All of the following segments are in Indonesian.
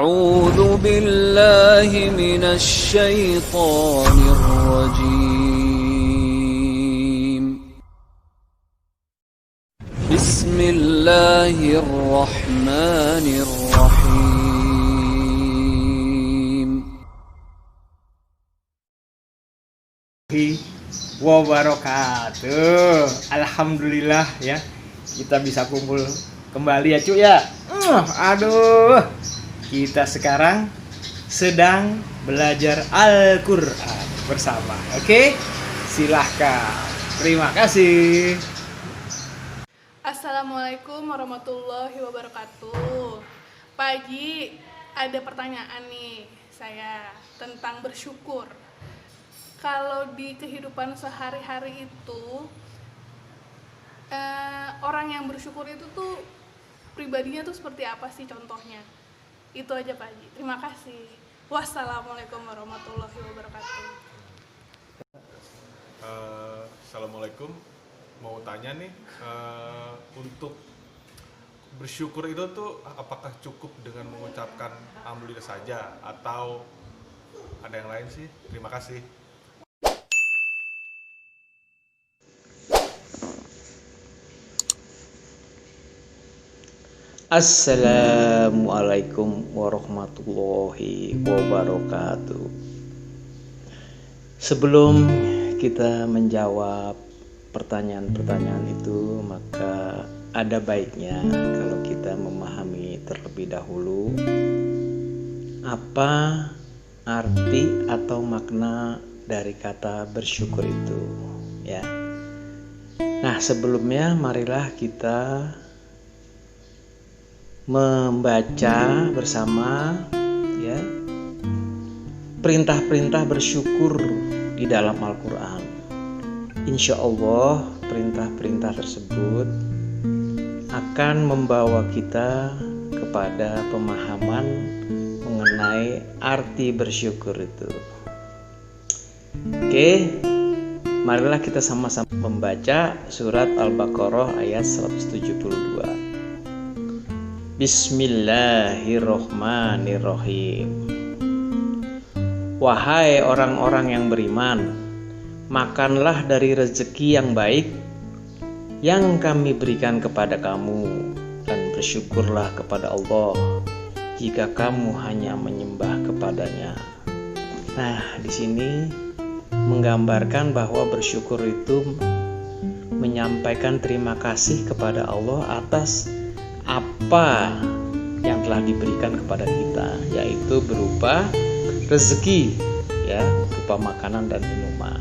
أعوذ بالله من الشيطان الرجيم بسم الله الرحمن الرحيم Wabarakatuh. Alhamdulillah ya, kita bisa kumpul kembali ya cuy ya. Aduh, kita sekarang sedang belajar Al-Quran bersama. Oke, silahkan. Terima kasih. Assalamualaikum warahmatullahi wabarakatuh. Pagi ada pertanyaan nih saya tentang bersyukur. Kalau di kehidupan sehari-hari itu orang yang bersyukur itu tuh pribadinya tuh seperti apa sih contohnya? Itu aja Pak Haji. Terima kasih. Wassalamualaikum warahmatullahi wabarakatuh. Assalamualaikum. Mau tanya nih, untuk bersyukur itu tuh apakah cukup dengan mengucapkan alhamdulillah saja atau ada yang lain sih? Terima kasih. Assalamualaikum warahmatullahi wabarakatuh. Sebelum kita menjawab pertanyaan-pertanyaan itu, maka ada baiknya kalau kita memahami terlebih dahulu apa arti atau makna dari kata bersyukur itu, ya. Nah, sebelumnya marilah kita membaca bersama ya perintah-perintah bersyukur di dalam Al-Quran. Insya Allah perintah-perintah tersebut akan membawa kita kepada pemahaman mengenai arti bersyukur itu. Oke, marilah kita sama-sama membaca surat Al-Baqarah ayat 172. Bismillahirrohmanirrohim. Wahai orang-orang yang beriman, makanlah dari rezeki yang baik yang kami berikan kepada kamu, dan bersyukurlah kepada Allah jika kamu hanya menyembah kepadanya. Nah, di sini menggambarkan bahwa bersyukur itu menyampaikan terima kasih kepada Allah atas apa yang telah diberikan kepada kita, yaitu berupa rezeki, ya, berupa makanan dan minuman.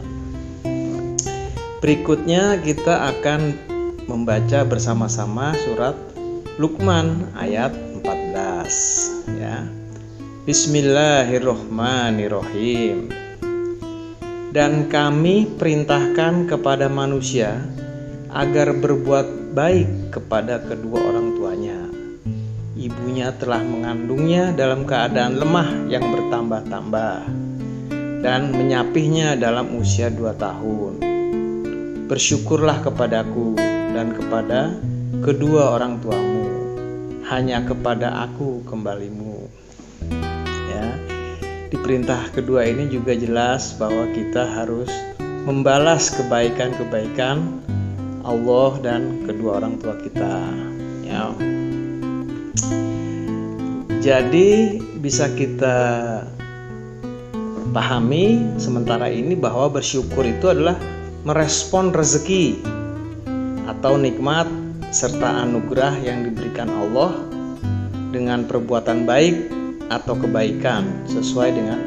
Berikutnya kita akan membaca bersama-sama surat Luqman ayat 14, ya. Bismillahirrohmanirrohim. Dan kami perintahkan kepada manusia agar berbuat baik kepada kedua orang tuanya. Ibunya telah mengandungnya dalam keadaan lemah yang bertambah-tambah dan menyapihnya dalam usia 2 tahun. Bersyukurlah kepadaku dan kepada kedua orang tuamu. Hanya kepada aku kembalimu. Ya. Di perintah kedua ini juga jelas bahwa kita harus membalas kebaikan-kebaikan Allah dan kedua orang tua kita, ya. Jadi bisa kita pahami sementara ini bahwa bersyukur itu adalah merespon rezeki atau nikmat serta anugerah yang diberikan Allah dengan perbuatan baik atau kebaikan sesuai dengan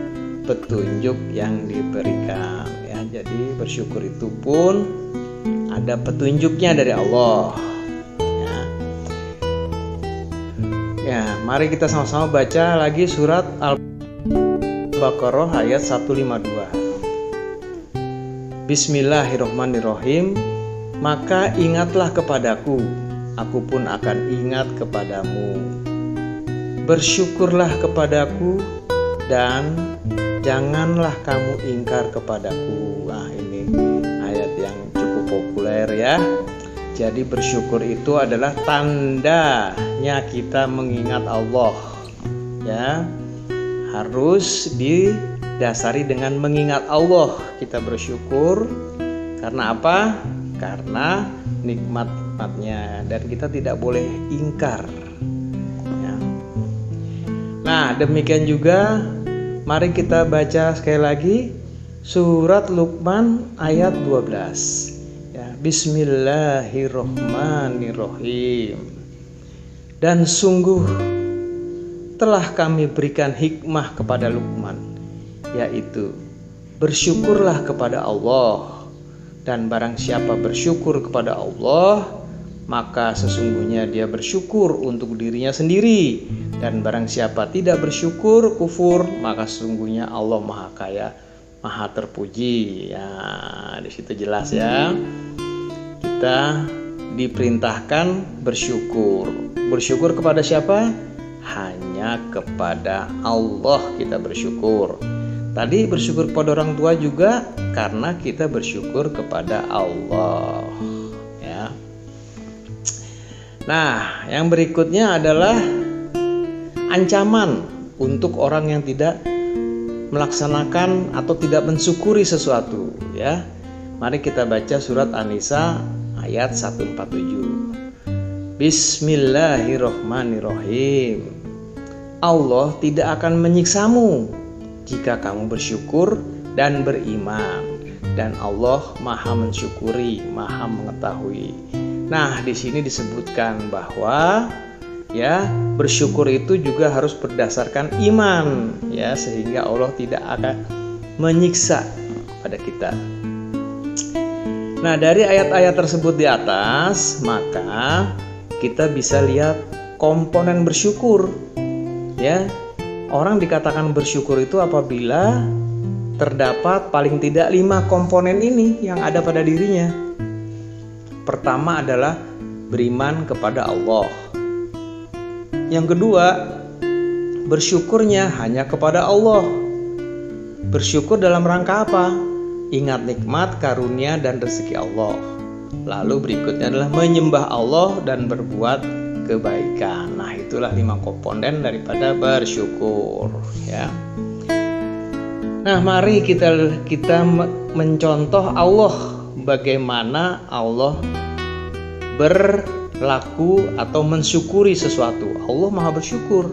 petunjuk yang diberikan, ya. Jadi bersyukur itu pun ada petunjuknya dari Allah, ya. Ya, mari kita sama-sama baca lagi surat Al-Baqarah ayat 152. Bismillahirrohmanirrohim. Maka ingatlah kepadaku, aku pun akan ingat kepadamu. Bersyukurlah kepadaku dan janganlah kamu ingkar kepadaku. Nah, ini ayat yang cukup populer, ya. Jadi bersyukur itu adalah tandanya kita mengingat Allah, ya. Harus didasari dengan mengingat Allah. Kita bersyukur karena apa? Karena nikmat-nikmatnya, dan kita tidak boleh ingkar ya. Nah, demikian juga mari kita baca sekali lagi surat Luqman ayat 12 ya. Bismillahirrohmanirrohim. Dan sungguh telah kami berikan hikmah kepada Luqman, yaitu bersyukurlah kepada Allah, dan barang siapa bersyukur kepada Allah, maka sesungguhnya dia bersyukur untuk dirinya sendiri, dan barang siapa tidak bersyukur, kufur, maka sesungguhnya Allah Maha Kaya, Maha Terpuji. Ya, di situ jelas ya. Kita diperintahkan bersyukur. Bersyukur kepada siapa? Hanya kepada Allah kita bersyukur. Tadi bersyukur kepada orang tua juga karena kita bersyukur kepada Allah ya. Nah, yang berikutnya adalah ancaman untuk orang yang tidak melaksanakan atau tidak mensyukuri sesuatu ya. Mari kita baca surat An-Nisa ayat 147. Bismillahirrohmanirrohim. Allah tidak akan menyiksamu jika kamu bersyukur dan beriman, dan Allah Maha mensyukuri, Maha mengetahui. Nah, di sini disebutkan bahwa ya, bersyukur itu juga harus berdasarkan iman ya, sehingga Allah tidak akan menyiksa pada kita. Nah, dari ayat-ayat tersebut di atas, maka kita bisa lihat komponen bersyukur ya. Orang dikatakan bersyukur itu apabila terdapat paling tidak 5 komponen ini yang ada pada dirinya. Pertama adalah beriman kepada Allah. Yang kedua, bersyukurnya hanya kepada Allah. Bersyukur dalam rangka apa? Ingat nikmat, karunia, dan rezeki Allah. Lalu berikutnya adalah menyembah Allah dan berbuat kebaikan. Nah, itulah 5 komponen daripada bersyukur ya. Nah, mari kita mencontoh Allah, bagaimana Allah berlaku atau mensyukuri sesuatu. Allah Maha bersyukur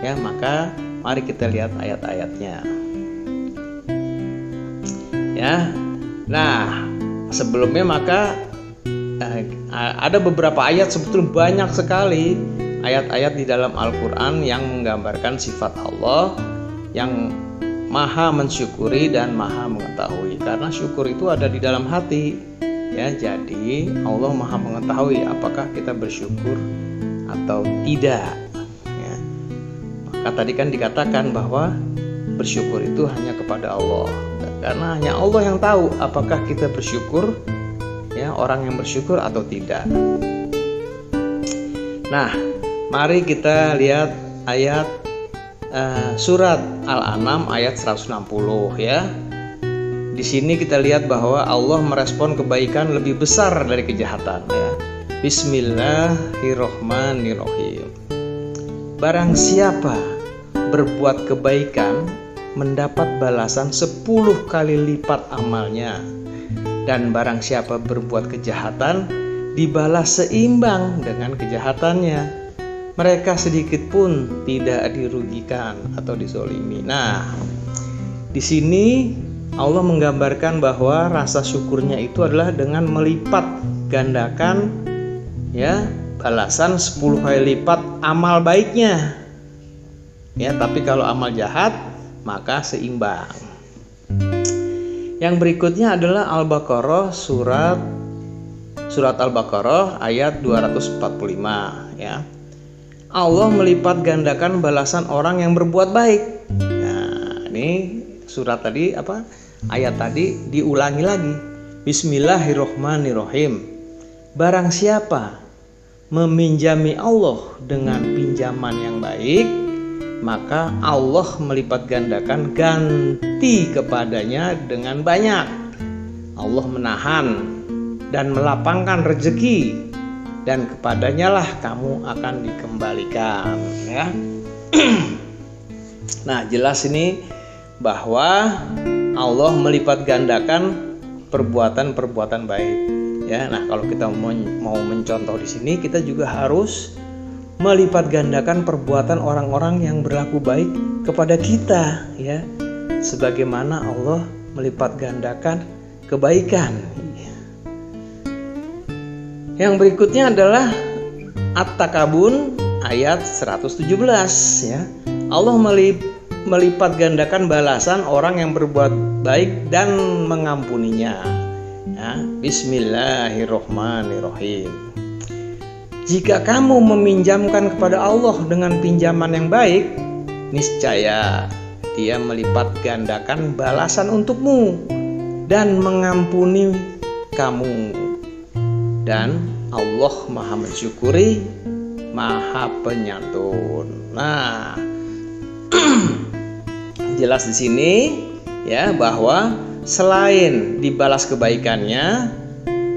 ya. Maka mari kita lihat ayat-ayatnya ya. Nah, sebelumnya maka ada beberapa ayat, sebetulnya banyak sekali ayat-ayat di dalam Al-Quran yang menggambarkan sifat Allah yang Maha mensyukuri dan Maha mengetahui. Karena syukur itu ada di dalam hati ya. Jadi Allah Maha mengetahui apakah kita bersyukur atau tidak ya. Maka tadi kan dikatakan bahwa bersyukur itu hanya kepada Allah, karena hanya Allah yang tahu apakah kita bersyukur ya, orang yang bersyukur atau tidak. Nah, mari kita lihat ayat surat Al-An'am ayat 160 ya. Di sini kita lihat bahwa Allah merespon kebaikan lebih besar dari kejahatan ya. Bismillahirrohmanirrohim. Barang siapa berbuat kebaikan mendapat balasan 10 kali lipat amalnya, dan barang siapa berbuat kejahatan dibalas seimbang dengan kejahatannya. Mereka sedikit pun tidak dirugikan atau dizolimi. Nah, di sini Allah menggambarkan bahwa rasa syukurnya itu adalah dengan melipat gandakan ya, balasan 10 kali lipat amal baiknya. Ya, tapi kalau amal jahat maka seimbang. Yang berikutnya adalah Al-Baqarah surat Al-Baqarah ayat 245 ya. Allah melipat gandakan balasan orang yang berbuat baik. Nah, ini surat tadi ayat tadi diulangi lagi. Bismillahirrohmanirrohim. Barang siapa meminjami Allah dengan pinjaman yang baik, maka Allah melipat gandakan ganti kepadanya dengan banyak. Allah menahan dan melapangkan rezeki, dan kepadanya lah kamu akan dikembalikan ya. Nah, jelas ini bahwa Allah melipat gandakan perbuatan-perbuatan baik. Ya, nah kalau kita mau mencontoh di sini, kita juga harus melipat gandakan perbuatan orang-orang yang berlaku baik kepada kita, ya. Sebagaimana Allah melipat gandakan kebaikan. Yang berikutnya adalah At-Takabun ayat 117, ya. Allah melipat gandakan balasan orang yang berbuat baik dan mengampuninya. Ya, Bismillahirrohmanirrohim. Jika kamu meminjamkan kepada Allah dengan pinjaman yang baik, niscaya Dia melipat gandakan balasan untukmu dan mengampuni kamu. Dan Allah Maha mensyukuri, Maha penyantun. Nah, jelas di sini ya bahwa selain dibalas kebaikannya,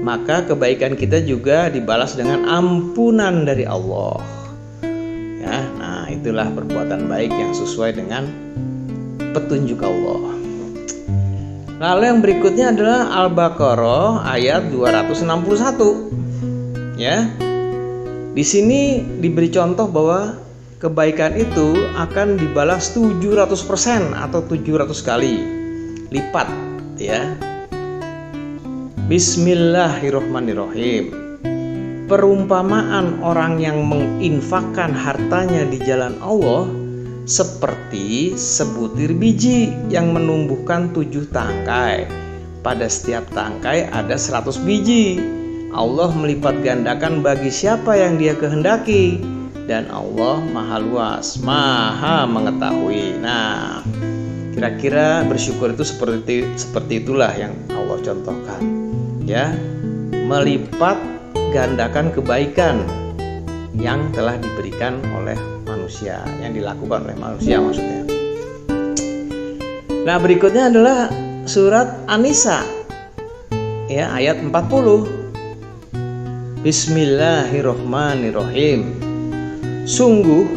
maka kebaikan kita juga dibalas dengan ampunan dari Allah. Ya, nah itulah perbuatan baik yang sesuai dengan petunjuk Allah. Lalu yang berikutnya adalah Al-Baqarah ayat 261. Ya. Di sini diberi contoh bahwa kebaikan itu akan dibalas 700% atau 700 kali lipat, ya. Bismillahirrohmanirrohim. Perumpamaan orang yang menginfakkan hartanya di jalan Allah seperti sebutir biji yang menumbuhkan 7 tangkai. Pada setiap tangkai ada 100 biji. Allah melipat gandakan bagi siapa yang Dia kehendaki, dan Allah Maha luas, Maha mengetahui. Nah, kira-kira bersyukur itu seperti itulah yang Allah contohkan, ya. Melipat gandakan kebaikan yang telah diberikan oleh manusia, yang dilakukan oleh manusia maksudnya. Nah, berikutnya adalah surat An-Nisa ya, ayat 40. Bismillahirrohmanirrohim. Sungguh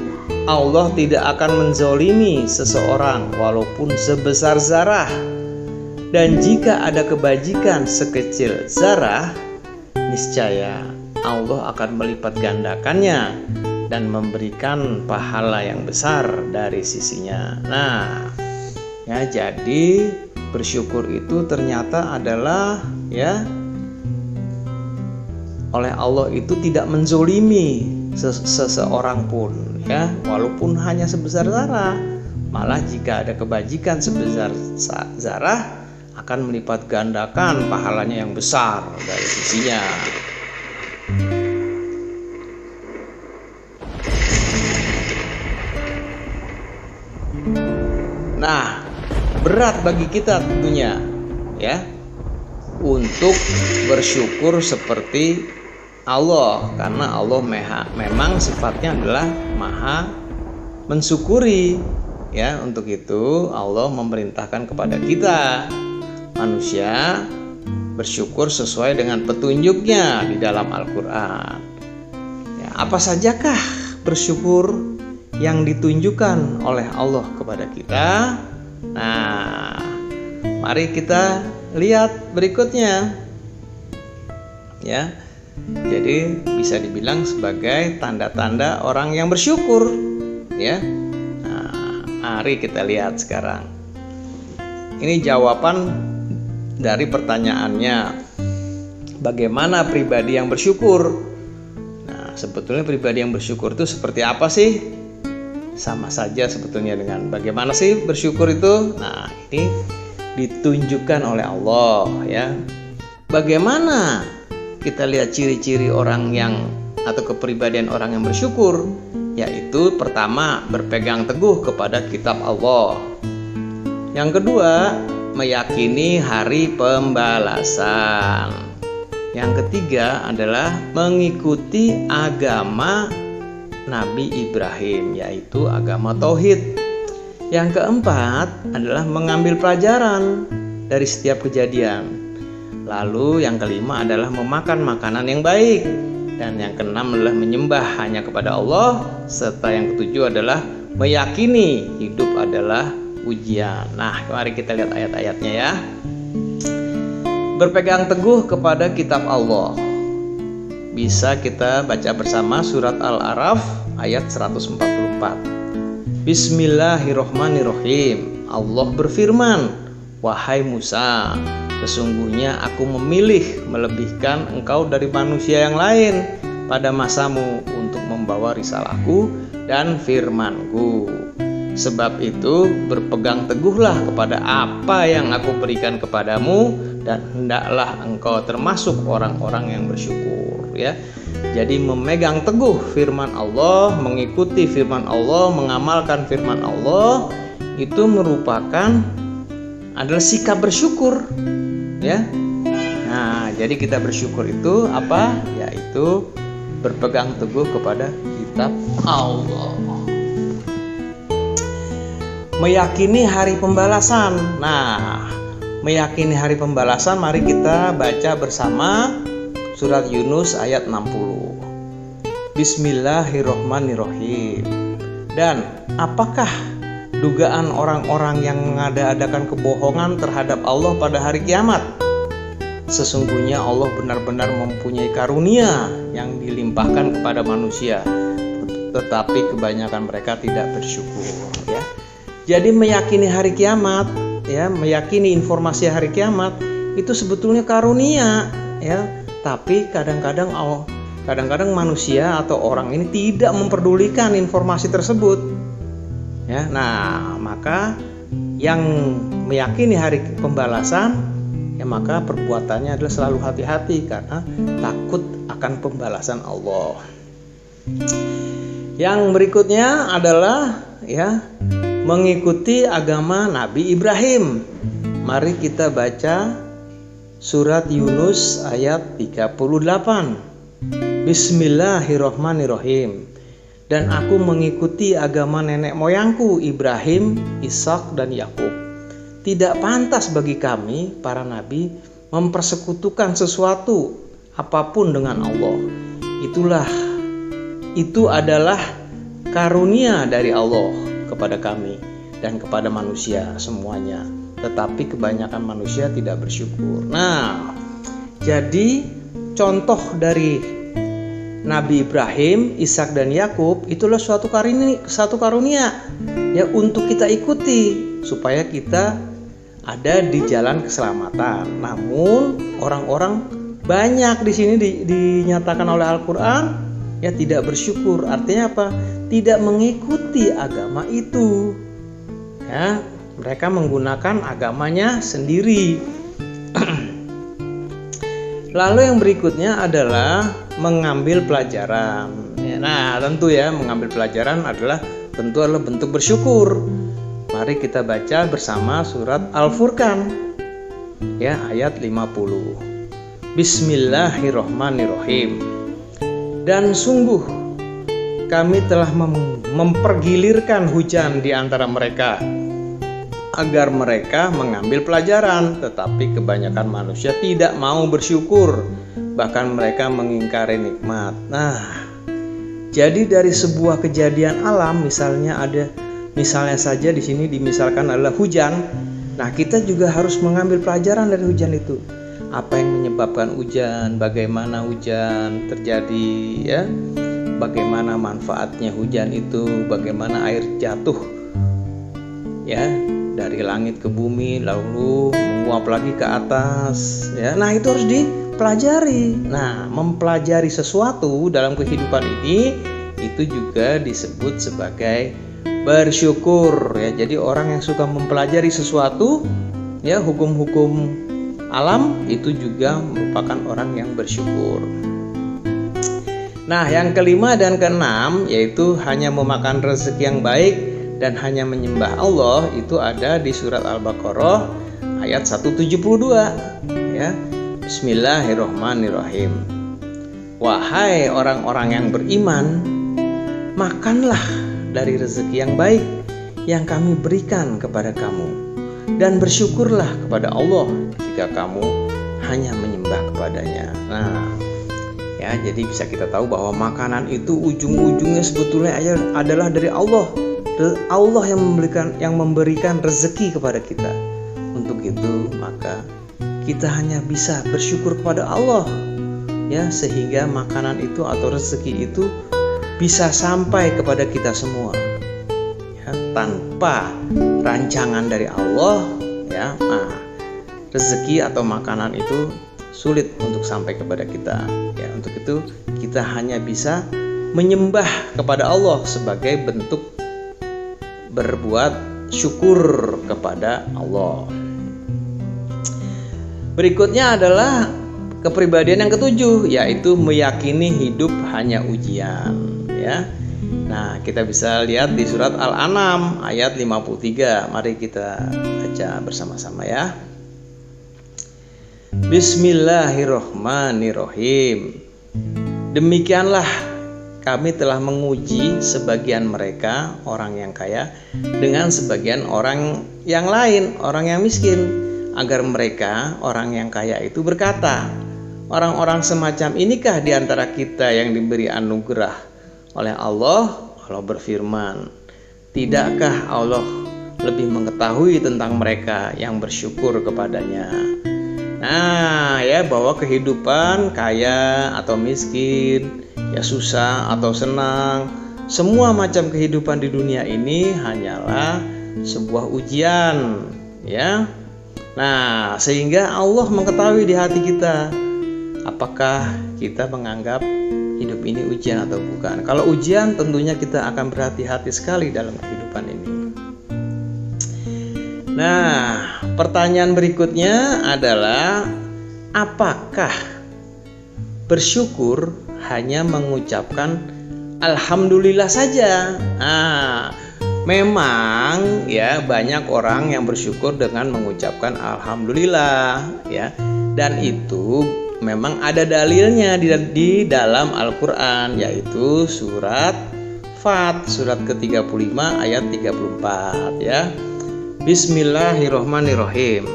Allah tidak akan menzolimi seseorang walaupun sebesar zarah, dan jika ada kebajikan sekecil zarah, niscaya Allah akan melipat gandakannya dan memberikan pahala yang besar dari sisinya. Nah, ya, jadi bersyukur itu ternyata adalah, ya, oleh Allah itu tidak menzolimi seseorang pun, ya, walaupun hanya sebesar zarah. Malah jika ada kebajikan sebesar zarah, akan melipat gandakan pahalanya yang besar dari sisinya. Nah, berat bagi kita tentunya, ya, untuk bersyukur seperti Allah, karena Allah memang sifatnya adalah Maha mensyukuri, ya. Untuk itu Allah memerintahkan kepada kita manusia bersyukur sesuai dengan petunjuknya di dalam Al-Quran. Ya, apa sajakah bersyukur yang ditunjukkan oleh Allah kepada kita? Nah, mari kita lihat berikutnya, ya. Jadi bisa dibilang sebagai tanda-tanda orang yang bersyukur, ya. Nah, mari kita lihat sekarang. Ini jawaban dari pertanyaannya, bagaimana pribadi yang bersyukur? Nah, sebetulnya pribadi yang bersyukur itu seperti apa sih? Sama saja sebetulnya dengan bagaimana sih bersyukur itu. Nah, ini ditunjukkan oleh Allah, ya. Bagaimana kita lihat ciri-ciri orang yang atau kepribadian orang yang bersyukur? Yaitu pertama, berpegang teguh kepada kitab Allah. Yang kedua, meyakini hari pembalasan. Yang ketiga adalah mengikuti agama Nabi Ibrahim, yaitu agama tauhid. Yang keempat adalah mengambil pelajaran dari setiap kejadian. Lalu yang kelima adalah memakan makanan yang baik. Dan yang keenam adalah menyembah hanya kepada Allah. Serta yang ketujuh adalah meyakini hidup adalah ujian. Nah, mari kita lihat ayat-ayatnya ya. Berpegang teguh kepada kitab Allah. Bisa kita baca bersama surat Al-A'raf ayat 144. Bismillahirrohmanirrohim. Allah berfirman, wahai Musa, sesungguhnya aku memilih melebihkan engkau dari manusia yang lain pada masamu untuk membawa risalahku dan firmanku. Sebab itu berpegang teguhlah kepada apa yang aku berikan kepadamu, dan hendaklah engkau termasuk orang-orang yang bersyukur ya. Jadi memegang teguh firman Allah, mengikuti firman Allah, mengamalkan firman Allah itu merupakan adalah sikap bersyukur ya. Nah, jadi kita bersyukur itu apa? Yaitu berpegang teguh kepada kitab Allah. Meyakini hari pembalasan. Nah, meyakini hari pembalasan, mari kita baca bersama surat Yunus ayat 60. Bismillahirrohmanirrohim. Dan apakah dugaan orang-orang yang mengada-adakan kebohongan terhadap Allah pada hari kiamat? Sesungguhnya Allah benar-benar mempunyai karunia yang dilimpahkan kepada manusia, tetapi kebanyakan mereka tidak bersyukur ya. Jadi meyakini hari kiamat ya, meyakini informasi hari kiamat itu sebetulnya karunia ya, tapi kadang-kadang manusia atau orang ini tidak memperdulikan informasi tersebut ya. Nah, maka yang meyakini hari pembalasan ya, maka perbuatannya adalah selalu hati-hati karena takut akan pembalasan Allah. Yang berikutnya adalah ya, mengikuti agama Nabi Ibrahim. Mari kita baca surat Yunus ayat 38. Bismillahirrohmanirrohim. Dan aku mengikuti agama nenek moyangku Ibrahim, Ishak dan Yakub. Tidak pantas bagi kami para nabi mempersekutukan sesuatu apapun dengan Allah. Itu adalah karunia dari Allah kepada kami dan kepada manusia semuanya, tetapi kebanyakan manusia tidak bersyukur. Nah, jadi contoh dari Nabi Ibrahim, Ishak dan Yakub itulah suatu karunia ya untuk kita ikuti supaya kita ada di jalan keselamatan. Namun orang-orang banyak di sini dinyatakan oleh Al-Qur'an ya tidak bersyukur. Artinya apa? Tidak mengikuti agama itu ya, mereka menggunakan agamanya sendiri. Lalu yang berikutnya adalah mengambil pelajaran ya. Nah, tentu ya mengambil pelajaran adalah bentuk bersyukur. Mari kita baca bersama surat Al-Furqan ya ayat 50. Bismillahirrohmanirrohim. Dan sungguh kami telah mempergilirkan hujan di antara mereka agar mereka mengambil pelajaran, tetapi kebanyakan manusia tidak mau bersyukur, bahkan mereka mengingkari nikmat. Nah, jadi dari sebuah kejadian alam, misalnya saja di sini dimisalkan adalah hujan. Nah, kita juga harus mengambil pelajaran dari hujan itu. Apa yang menyebabkan hujan, bagaimana hujan terjadi ya, bagaimana manfaatnya hujan itu, bagaimana air jatuh ya dari langit ke bumi lalu menguap lagi ke atas ya. Nah, itu harus dipelajari. Nah, mempelajari sesuatu dalam kehidupan ini itu juga disebut sebagai bersyukur ya. Jadi orang yang suka mempelajari sesuatu ya, hukum-hukum alam, itu juga merupakan orang yang bersyukur. Nah, yang kelima dan keenam yaitu hanya memakan rezeki yang baik dan hanya menyembah Allah, itu ada di surat Al-Baqarah ayat 172 ya. Bismillahirrohmanirrohim. Wahai orang-orang yang beriman, makanlah dari rezeki yang baik yang kami berikan kepada kamu, dan bersyukurlah kepada Allah jika kamu hanya menyembah kepadanya. Nah ya, jadi bisa kita tahu bahwa makanan itu ujung-ujungnya sebetulnya adalah dari Allah Allah yang memberikan rezeki kepada kita. Untuk itu maka kita hanya bisa bersyukur kepada Allah, ya, sehingga makanan itu atau rezeki itu bisa sampai kepada kita semua, ya, tanpa rancangan dari Allah, ya, rezeki atau makanan itu sulit untuk sampai kepada kita, ya. Untuk itu kita hanya bisa menyembah kepada Allah sebagai bentuk berbuat syukur kepada Allah. Berikutnya adalah kepribadian yang ketujuh, yaitu meyakini hidup hanya ujian, ya. Nah, kita bisa lihat di surat Al-An'am ayat 53. Mari kita baca bersama-sama, ya. Bismillahirrohmanirrohim. Demikianlah kami telah menguji sebagian mereka, orang yang kaya, dengan sebagian orang yang lain, orang yang miskin, agar mereka, orang yang kaya itu berkata, orang-orang semacam inikah di antara kita yang diberi anugerah oleh Allah? Allah berfirman, tidakkah Allah lebih mengetahui tentang mereka yang bersyukur kepadanya? Nah, ya, bahwa kehidupan kaya atau miskin, ya susah atau senang, semua macam kehidupan di dunia ini hanyalah sebuah ujian, ya. Nah, sehingga Allah mengetahui di hati kita, apakah kita menganggap hidup ini ujian atau bukan. Kalau ujian, tentunya kita akan berhati-hati sekali dalam kehidupan ini. Nah, pertanyaan berikutnya adalah, apakah bersyukur hanya mengucapkan alhamdulillah saja? Memang, ya, banyak orang yang bersyukur dengan mengucapkan alhamdulillah, ya. Dan itu memang ada dalilnya di dalam Al-Qur'an, yaitu surat Fat, surat ke-35 ayat 34, ya. Bismillahirrohmanirrohim.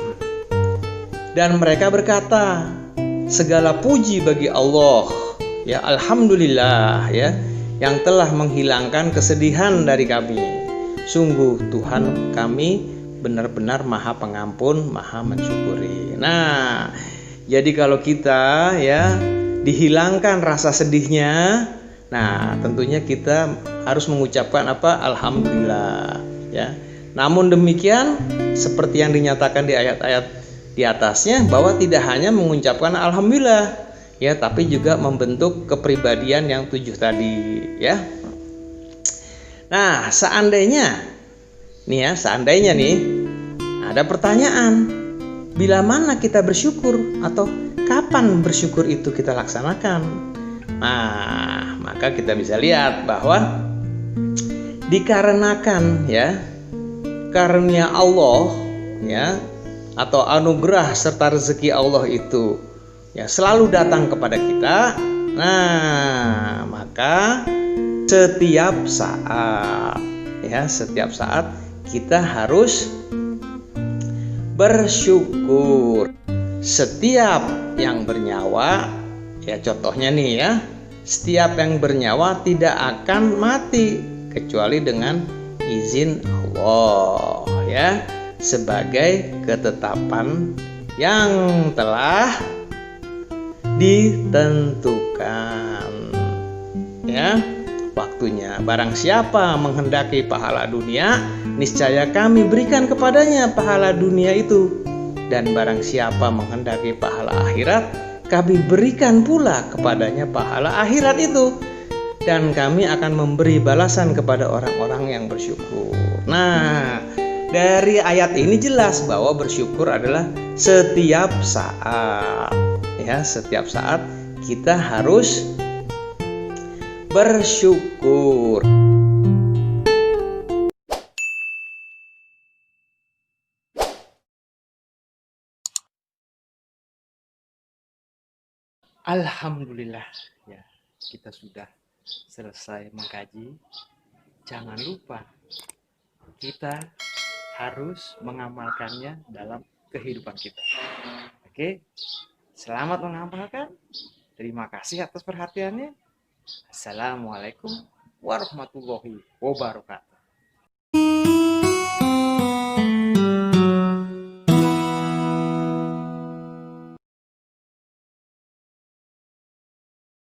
Dan mereka berkata, segala puji bagi Allah, ya, alhamdulillah, ya, yang telah menghilangkan kesedihan dari kami. Sungguh Tuhan kami benar-benar Maha Pengampun, Maha Mensyukuri. Nah, jadi kalau kita, ya, dihilangkan rasa sedihnya, nah, tentunya kita harus mengucapkan apa? Alhamdulillah, ya. Namun demikian, seperti yang dinyatakan di ayat-ayat di atasnya, bahwa tidak hanya mengucapkan alhamdulillah, ya, tapi juga membentuk kepribadian yang 7 tadi, ya. Nah, seandainya nih ada pertanyaan, bila mana kita bersyukur atau kapan bersyukur itu kita laksanakan? Nah, maka kita bisa lihat bahwa dikarenakan, ya, karunia Allah, ya, atau anugerah serta rezeki Allah itu, ya, selalu datang kepada kita. Nah, maka setiap saat kita harus bersyukur. Setiap yang bernyawa, ya, contohnya nih, ya, setiap yang bernyawa tidak akan mati kecuali dengan izin Allah, ya, sebagai ketetapan yang telah ditentukan, ya, waktunya. Barang siapa menghendaki pahala dunia, niscaya kami berikan kepadanya pahala dunia itu, dan barang siapa menghendaki pahala akhirat, kami berikan pula kepadanya pahala akhirat itu, dan kami akan memberi balasan kepada orang-orang yang bersyukur. Nah, dari ayat ini jelas bahwa bersyukur adalah setiap saat, ya, setiap saat kita harus bersyukur. Alhamdulillah, ya, kita sudah selesai mengkaji. Jangan lupa kita harus mengamalkannya dalam kehidupan kita. Oke, selamat mengamalkan. Terima kasih atas perhatiannya. Assalamualaikum warahmatullahi wabarakatuh.